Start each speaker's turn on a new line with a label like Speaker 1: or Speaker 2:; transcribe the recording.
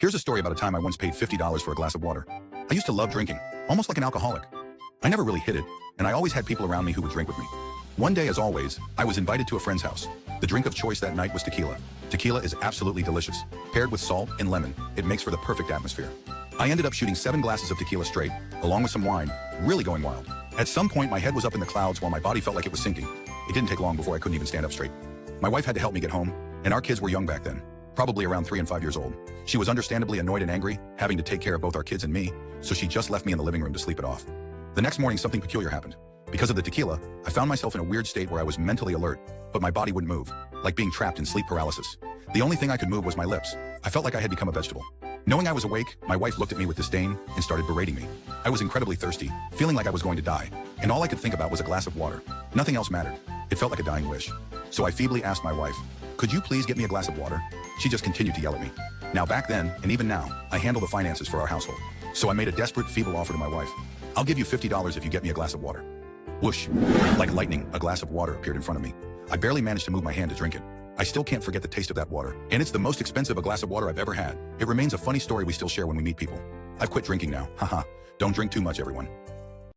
Speaker 1: Here's a story about a time I once paid $50 for a glass of water. I used to love drinking, almost like an alcoholic. I never really hid it, and I always had people around me who would drink with me. One day, as always, I was invited to a friend's house. The drink of choice that night was tequila. Tequila is absolutely delicious. Paired with salt and lemon, it makes for the perfect atmosphere. I ended up shooting 7 glasses of tequila straight, along with some wine, really going wild. At some point, my head was up in the clouds while my body felt like it was sinking. It didn't take long before I couldn't even stand up straight. My wife had to help me get home, and our kids were young back then, probably around 3 and 5 years old. She was understandably annoyed and angry, having to take care of both our kids and me, so she just left me in the living room to sleep it off. The next morning, something peculiar happened. Because of the tequila, I found myself in a weird state where I was mentally alert, but my body wouldn't move, like being trapped in sleep paralysis. The only thing I could move was my lips. I felt like I had become a vegetable. Knowing I was awake, my wife looked at me with disdain and started berating me. I was incredibly thirsty, feeling like I was going to die, and all I could think about was a glass of water. Nothing else mattered. It felt like a dying wish. So I feebly asked my wife, "Could you please get me a glass of water?" She just continued to yell at me. Now back then, and even now, I handle the finances for our household. So I made a desperate, feeble offer to my wife. "I'll give you $50 if you get me a glass of water." Whoosh! Like lightning, a glass of water appeared in front of me. I barely managed to move my hand to drink it. I still can't forget the taste of that water, and it's the most expensive a glass of water I've ever had. It remains a funny story we still share when we meet people. I've quit drinking now, haha. Don't drink too much, everyone.